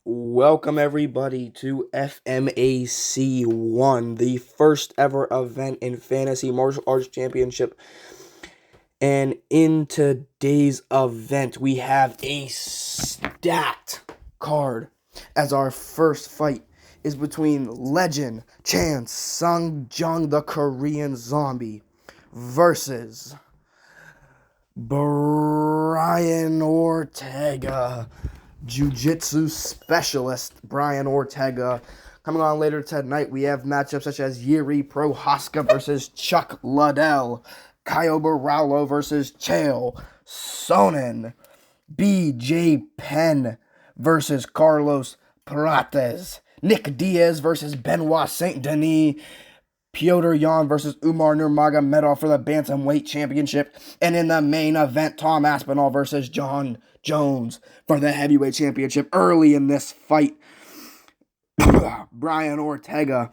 Welcome everybody to FMAC 1, the first ever event in Fantasy Martial Arts Championship. And in today's event, we have a stacked card as our first fight is between legend Chan Sung Jung, the Korean Zombie, versus Brian Ortega, Jiu-Jitsu specialist Brian Ortega. Coming on later tonight, we have matchups such as Yuri Prohaska versus Chuck Liddell, Caio Borralho versus Chael Sonnen, BJ Penn versus Carlos Prates, Nick Diaz versus Benoit Saint Denis, Piotr Yan versus Umar Nurmagomedov for the Bantamweight Championship. And in the main event, Tom Aspinall versus John Jones for the Heavyweight Championship. Early in this fight, Brian Ortega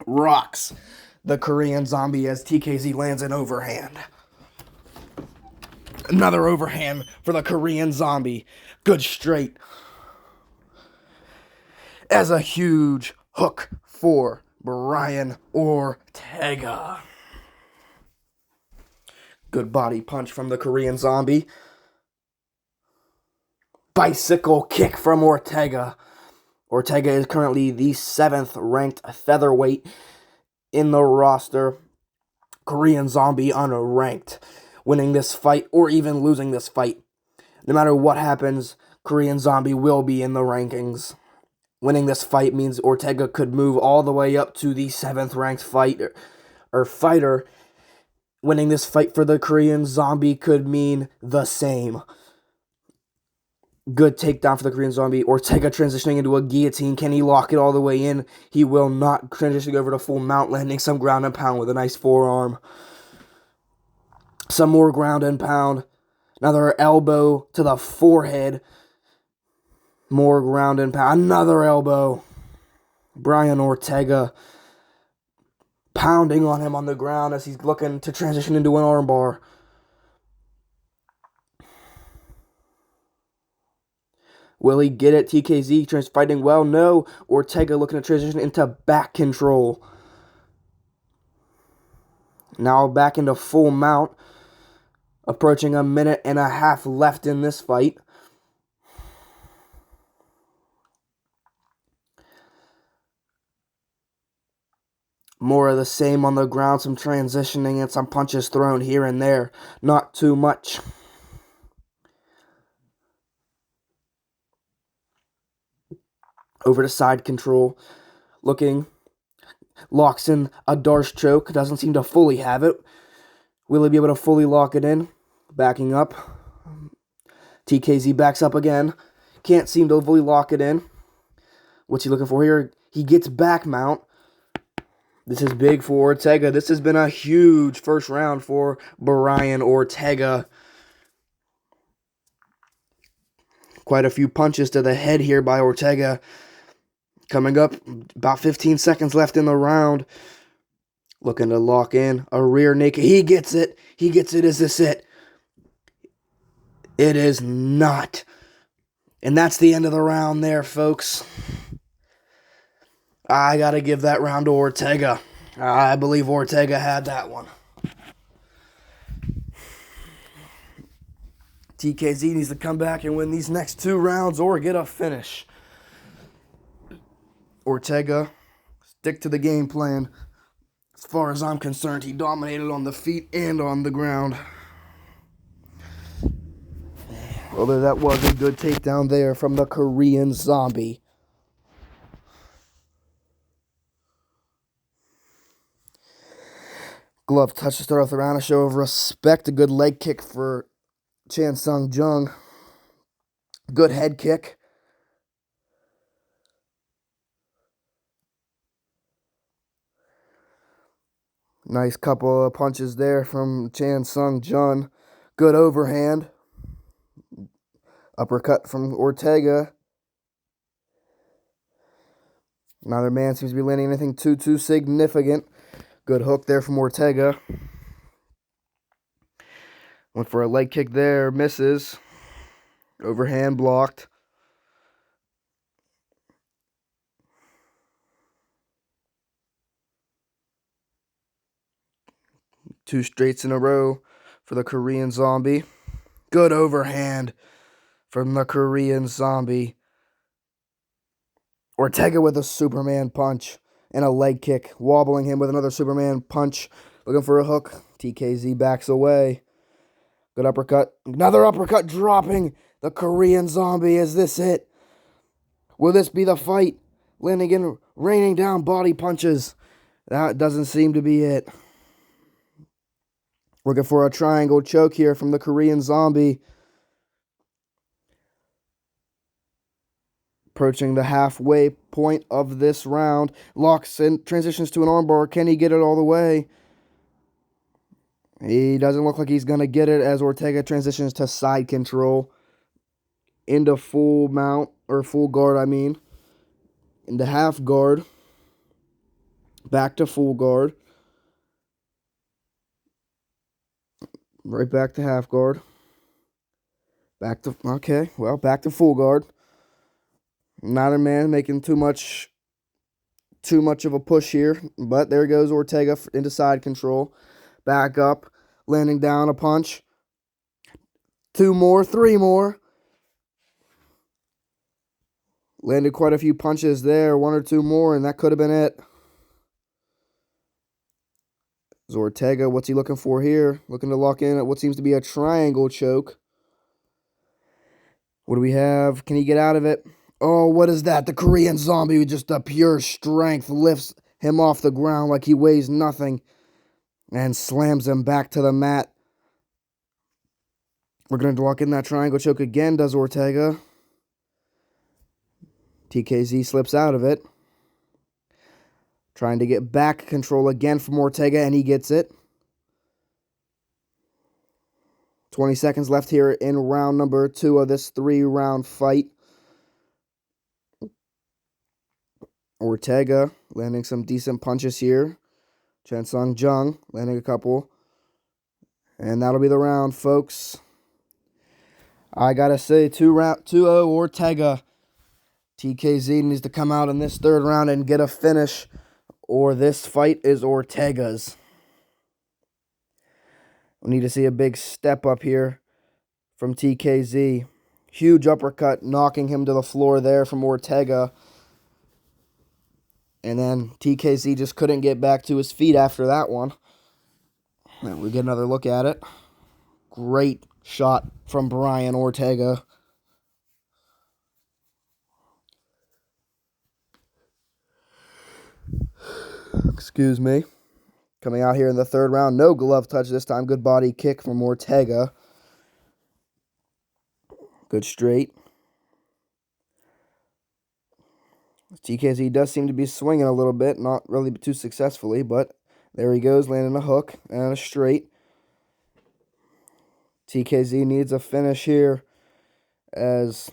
rocks the Korean Zombie as TKZ lands an overhand. Another overhand for the Korean Zombie. Good straight. As a huge hook for Brian Ortega. Good body punch from the Korean Zombie. Bicycle kick from Ortega. Ortega is currently the 7th ranked featherweight in the roster. Korean Zombie unranked. Winning this fight or even losing this fight, no matter what happens, Korean Zombie will be in the rankings. Winning this fight means Ortega could move all the way up to the 7th ranked fighter. Winning this fight for the Korean Zombie could mean the same. Good takedown for the Korean Zombie. Ortega transitioning into a guillotine. Can he lock it all the way in? He will not. Transitioning over to full mount, landing some ground and pound with a nice forearm. Some more ground and pound. Another elbow to the forehead. More ground and pound. Another elbow. Brian Ortega pounding on him on the ground as he's looking to transition into an armbar. Will he get it? TKZ fighting well. No. Ortega looking to transition into back control. Now back into full mount. Approaching a minute and a half left in this fight. More of the same on the ground, some transitioning and some punches thrown here and there. Not too much. Over to side control. Looking. Locks in a Darce choke. Doesn't seem to fully have it. Will he be able to fully lock it in? Backing up. TKZ backs up again. Can't seem to fully lock it in. What's he looking for here? He gets back mount. This is big for Ortega. This has been a huge first round for Brian Ortega. Quite a few punches to the head here by Ortega. Coming up, about 15 seconds left in the round. Looking to lock in a rear naked. He gets it. He gets it. Is this it? It is not. And that's the end of the round there, folks. I got to give that round to Ortega. I believe Ortega had that one. TKZ needs to come back and win these next 2 rounds or get a finish. Ortega, stick to the game plan. As far as I'm concerned, he dominated on the feet and on the ground. Although that was a good takedown there from the Korean Zombie. Glove touch to start off the round, a show of respect. A good leg kick for Chan Sung Jung. Good head kick. Nice couple of punches there from Chan Sung Jung. Good overhand. Uppercut from Ortega. Neither man seems to be landing anything too significant. Good hook there from Ortega. Went for a leg kick there. Misses. Overhand blocked. 2 straights in a row for the Korean Zombie. Good overhand from the Korean Zombie. Ortega with a Superman punch and a leg kick, wobbling him with another Superman punch. Looking for a hook. TKZ backs away. Good uppercut. Another uppercut dropping the Korean Zombie. Is this it? Will this be the fight? Landing in, raining down body punches. That doesn't seem to be it. Looking for a triangle choke here from the Korean Zombie. Approaching the halfway point of this round. Locks in, transitions to an armbar. Can he get it all the way? He doesn't look like he's going to get it as Ortega transitions to side control. Into full mount, or full guard, I mean. Into half guard. Back to full guard. Right back to half guard. Back to, okay, well, back to full guard. Neither man making too much of a push here, but there goes Ortega into side control. Back up, landing down a punch. 2 more, 3 more. Landed quite a few punches there, 1 or 2 more, and that could have been it. Ortega, what's he looking for here? Looking to lock in at what seems to be a triangle choke. What do we have? Can he get out of it? Oh, what is that? The Korean Zombie with just a pure strength lifts him off the ground like he weighs nothing and slams him back to the mat. We're going to lock in that triangle choke again, does Ortega. TKZ slips out of it. Trying to get back control again from Ortega, and he gets it. 20 seconds left here in round number 2 of this 3-round fight. Ortega landing some decent punches here. Chen Sung Jung landing a couple. And that'll be the round, folks. I gotta say, 2-0 Ortega. TKZ needs to come out in this 3rd round and get a finish, or this fight is Ortega's. We need to see a big step up here from TKZ. Huge uppercut, knocking him to the floor there from Ortega. And then TKZ just couldn't get back to his feet after that one. And we get another look at it. Great shot from Brian Ortega. Excuse me. Coming out here in the 3rd round. No glove touch this time. Good body kick from Ortega. Good straight. TKZ does seem to be swinging a little bit. Not really too successfully, but there he goes, landing a hook and a straight. TKZ needs a finish here, as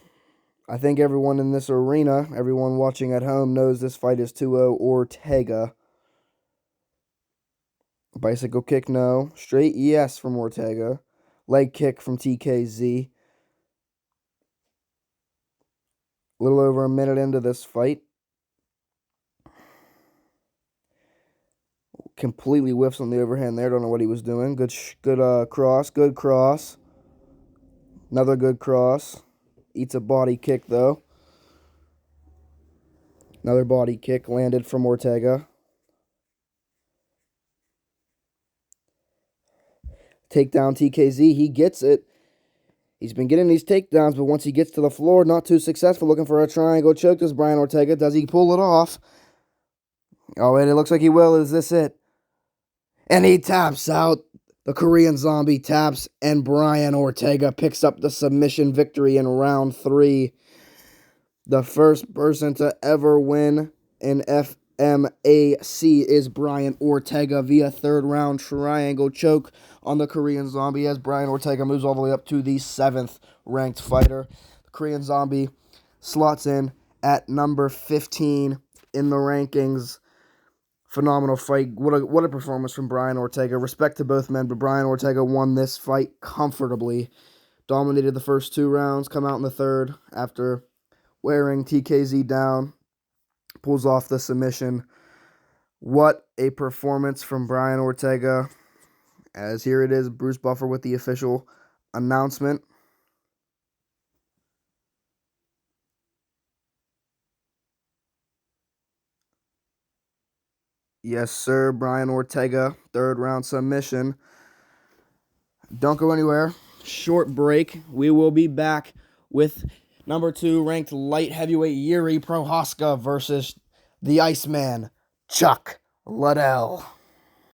I think everyone in this arena, everyone watching at home, knows this fight is 2-0 Ortega. Bicycle kick, no. Straight, yes, from Ortega. Leg kick from TKZ. A little over a minute into this fight. Completely whiffs on the overhand there. Don't know what he was doing. Good cross. Good cross. Another good cross. Eats a body kick, though. Another body kick landed from Ortega. Takedown TKZ. He gets it. He's been getting these takedowns, but once he gets to the floor, not too successful. Looking for a triangle choke. Does Brian Ortega? Does he pull it off? Oh, and it looks like he will. Is this it? And he taps out. The Korean Zombie taps, and Brian Ortega picks up the submission victory in round 3. The first person to ever win in FMAC is Brian Ortega via 3rd round triangle choke on the Korean Zombie, as Brian Ortega moves all the way up to the 7th ranked fighter. The Korean Zombie slots in at number 15 in the rankings. Phenomenal fight. What a performance from Brian Ortega. Respect to both men, but Brian Ortega won this fight comfortably. Dominated the first 2 rounds, come out in the 3rd after wearing TKZ down. Pulls off the submission. What a performance from Brian Ortega. As here it is, Bruce Buffer with the official announcement. Yes, sir. Brian Ortega, third round submission. Don't go anywhere. Short break. We will be back with number 2 ranked light heavyweight Yuri Prohaska versus the Iceman, Chuck Liddell.